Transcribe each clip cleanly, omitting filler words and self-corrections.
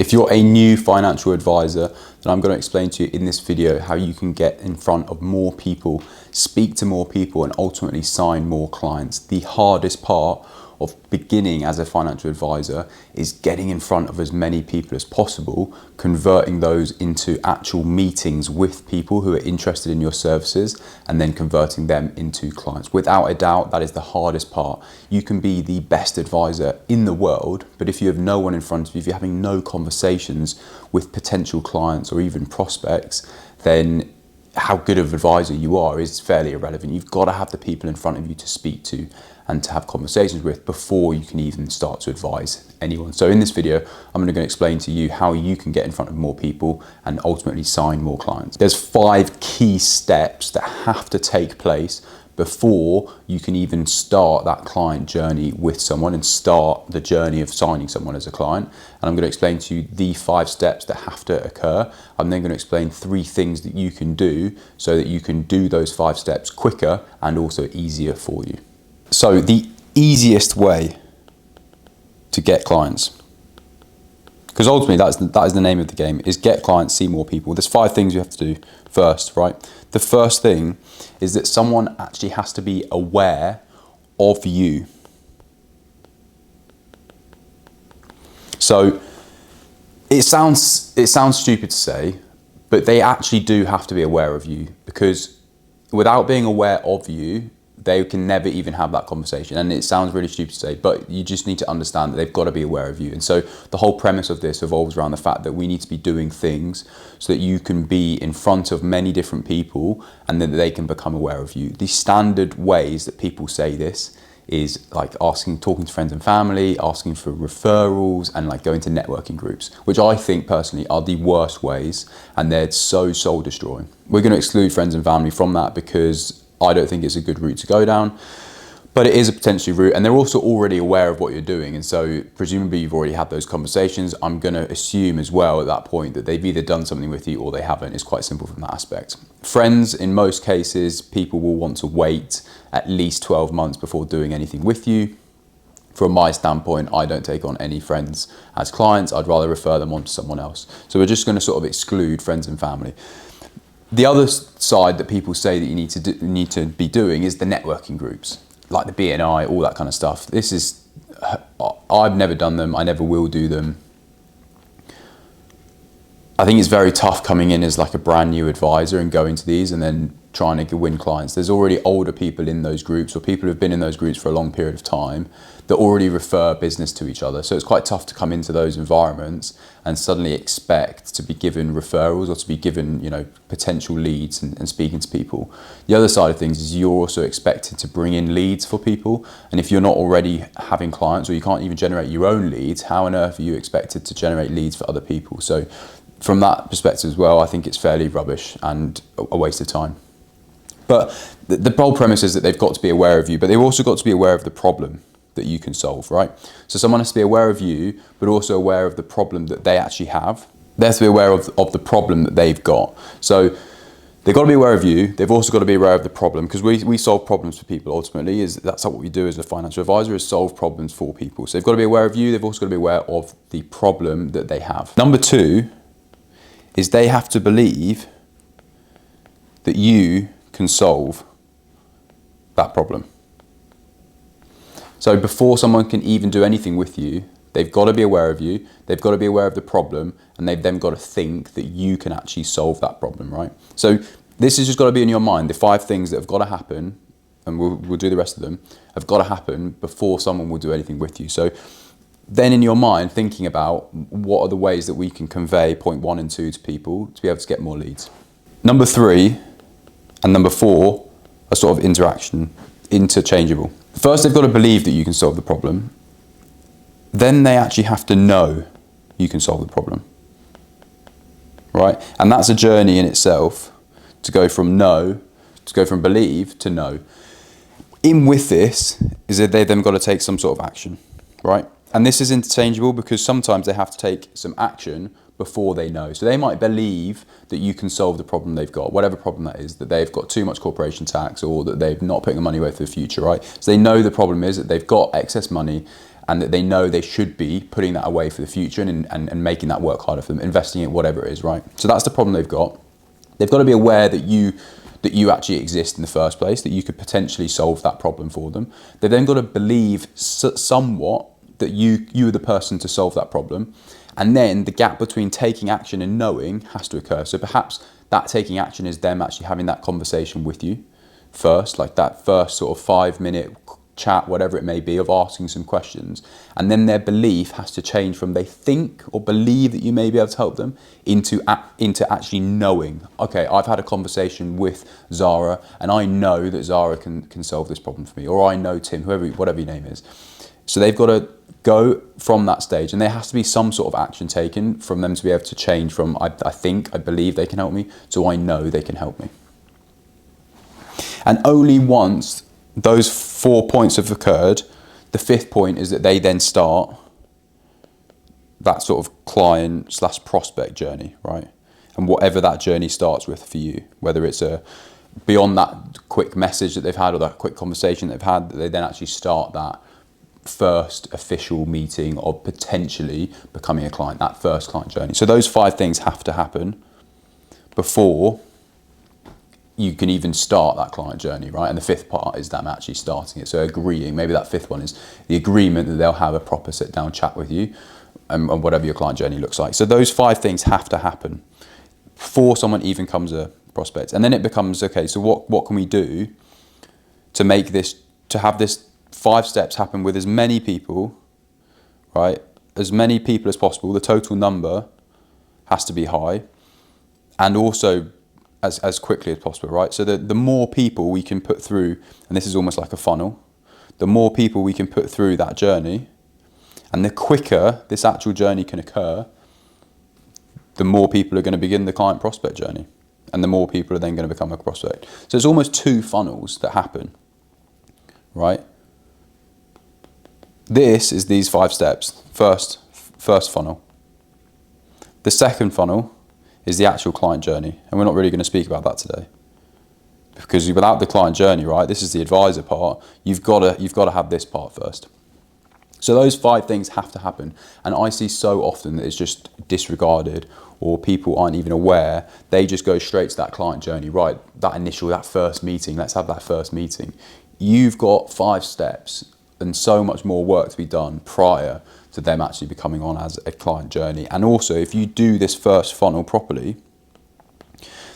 If you're a new financial advisor, then I'm going to explain to you in this video how you can get in front of more people, speak to more people, and ultimately sign more clients. The hardest part of beginning as a financial advisor is getting in front of as many people as possible, converting those into actual meetings with people who are interested in your services, and then converting them into clients. Without a doubt, that is the hardest part. You can be the best advisor in the world, but if you have no one in front of you, if you're having no conversations with potential clients or even prospects, then how good of an advisor you are is fairly irrelevant. You've got to have the people in front of you to speak to and to have conversations with before you can even start to advise anyone. So in this video, I'm going to explain to you how you can get in front of more people and ultimately sign more clients. There's 5 key steps that have to take place before you can even start that client journey with someone and start the journey of signing someone as a client. And I'm going to explain to you the 5 steps that have to occur. I'm then going to explain 3 things that you can do so that you can do those 5 steps quicker and also easier for you. So the easiest way to get clients, because ultimately that is the name of the game, is get clients, see more people. There's 5 things you have to do first, right? The first thing is that someone actually has to be aware of you. So it sounds stupid to say, but they actually do have to be aware of you, because without being aware of you, they can never even have that conversation. And it sounds really stupid to say, but you just need to understand that they've got to be aware of you. And so the whole premise of this revolves around the fact that we need to be doing things so that you can be in front of many different people and that they can become aware of you. The standard ways that people say this is like talking to friends and family, asking for referrals, and like going to networking groups, which I think personally are the worst ways, and they're so soul destroying. We're going to exclude friends and family from that because I don't think it's a good route to go down, but it is a potentially route, and they're also already aware of what you're doing. And so presumably you've already had those conversations. I'm going to assume as well at that point that they've either done something with you or they haven't. It's quite simple from that aspect. Friends, in most cases, people will want to wait at least 12 months before doing anything with you. From my standpoint, I don't take on any friends as clients. I'd rather refer them on to someone else. So we're just going to sort of exclude friends and family. The other side that people say that you need to be doing is the networking groups, like the BNI, all that kind of stuff. I've never done them. I never will do them. I think it's very tough coming in as like a brand new advisor and going to these and then trying to win clients. There's already older people in those groups, or people who've been in those groups for a long period of time, that already refer business to each other. So it's quite tough to come into those environments and suddenly expect to be given referrals or to be given, potential leads and speaking to people. The other side of things is you're also expected to bring in leads for people. And if you're not already having clients, or you can't even generate your own leads, how on earth are you expected to generate leads for other people? So from that perspective as well, I think it's fairly rubbish and a waste of time. But the whole premise is that they've got to be aware of you, but they've also got to be aware of the problem that you can solve, right? So someone has to be aware of you, but also aware of the problem that they actually have. They have to be aware of the problem that they've got. So they've got to be aware of you. They've also got to be aware of the problem, because we solve problems for people ultimately. That's what we do as a financial advisor, is solve problems for people. So they've got to be aware of you. They've also got to be aware of the problem that they have. Number 2 is they have to believe that you can solve that problem. So before someone can even do anything with you, they've got to be aware of you, they've got to be aware of the problem, and they've then got to think that you can actually solve that problem, right? So this has just got to be in your mind. The 5 things that have got to happen, and we'll do the rest of them, have got to happen before someone will do anything with you. So then in your mind, thinking about what are the ways that we can convey point 1 and 2 to people to be able to get more leads. Number 3 and number 4 are sort of interchangeable. First, they've got to believe that you can solve the problem. Then they actually have to know you can solve the problem, right? And that's a journey in itself, to go from believe to know. In with this is that they've then got to take some sort of action, right? And this is interchangeable because sometimes they have to take some action before they know. So they might believe that you can solve the problem they've got, whatever problem that is, that they've got too much corporation tax or that they're not putting the money away for the future, right? So they know the problem is that they've got excess money and that they know they should be putting that away for the future and making that work harder for them, investing in whatever it is, right? So that's the problem they've got. They've got to be aware that you actually exist in the first place, that you could potentially solve that problem for them. They've then got to believe somewhat that you are the person to solve that problem. And then the gap between taking action and knowing has to occur. So perhaps that taking action is them actually having that conversation with you first, like that first sort of 5-minute chat, whatever it may be, of asking some questions. And then their belief has to change from they think or believe that you may be able to help them into actually knowing, okay, I've had a conversation with Zara and I know that Zara can solve this problem for me, or I know Tim, whatever your name is. So they've got to go from that stage, and there has to be some sort of action taken from them to be able to change from I believe they can help me to I know they can help me. And only once those 4 points have occurred, the 5th point is that they then start that sort of client/prospect journey, right? And whatever that journey starts with for you, whether it's beyond that quick message that they've had or that quick conversation they've had, that they then actually start that first official meeting of potentially becoming a client, that first client journey. So those 5 things have to happen before you can even start that client journey, right? And the 5th part is them actually starting it. So agreeing, maybe that 5th one is the agreement that they'll have a proper sit down chat with you and whatever your client journey looks like. So those 5 things have to happen before someone even comes a prospect. And then it becomes, okay, so what can we do to make this, to have this 5 steps happen with as many people, right? As many people as possible. The total number has to be high, and also as quickly as possible, right? So the more people we can put through, and this is almost like a funnel, the more people we can put through that journey, and the quicker this actual journey can occur, the more people are going to begin the client prospect journey, and the more people are then going to become a prospect. So it's almost 2 funnels that happen, right? This is these 5 steps. First funnel. The second funnel is the actual client journey, and we're not really going to speak about that today, because without the client journey, right, this is the advisor part, you've got to have this part first. So those 5 things have to happen, and I see so often that it's just disregarded, or people aren't even aware. They just go straight to that client journey, right? That first meeting, let's have that first meeting. You've got 5 steps and so much more work to be done prior to them actually becoming on as a client journey. And also, if you do this first funnel properly,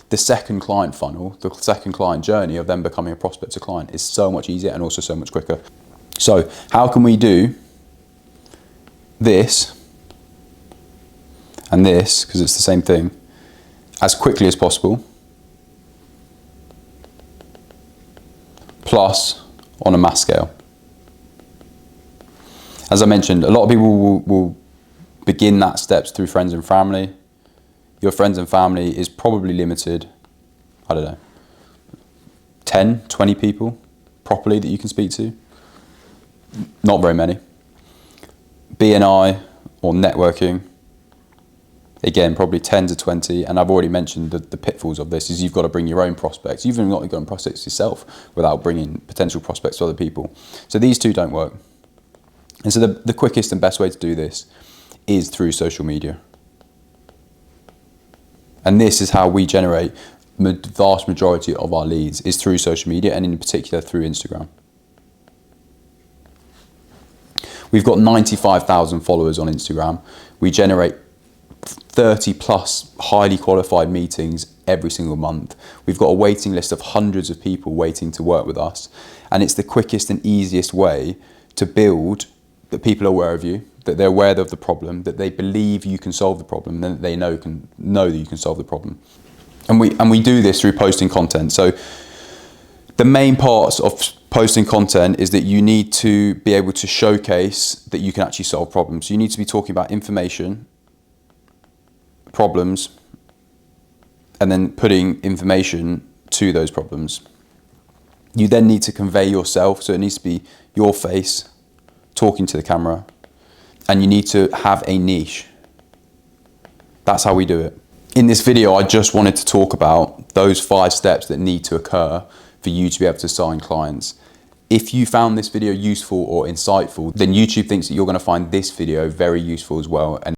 the second client funnel, the second client journey of them becoming a prospect to client is so much easier and also so much quicker. So how can we do this and this, because it's the same thing, as quickly as possible, plus on a mass scale? As I mentioned, a lot of people will begin that steps through friends and family. Your friends and family is probably limited, I don't know, 10, 20 people properly that you can speak to. Not very many. BNI or networking, again, probably 10 to 20. And I've already mentioned the pitfalls of this is you've got to bring your own prospects. You've even got your own prospects yourself without bringing potential prospects to other people. So these 2 don't work. And so the quickest and best way to do this is through social media. And this is how we generate the vast majority of our leads, is through social media, and in particular through Instagram. We've got 95,000 followers on Instagram. We generate 30 plus highly qualified meetings every single month. We've got a waiting list of hundreds of people waiting to work with us. And it's the quickest and easiest way to build that people are aware of you, that they're aware of the problem, that they believe you can solve the problem, and that they know that you can solve the problem. And we do this through posting content. So the main parts of posting content is that you need to be able to showcase that you can actually solve problems. So you need to be talking about information, problems, and then putting information to those problems. You then need to convey yourself, so it needs to be your face talking to the camera, and you need to have a niche. That's how we do it. In this video, I just wanted to talk about those 5 steps that need to occur for you to be able to sign clients. If you found this video useful or insightful, then YouTube thinks that you're going to find this video very useful as well. And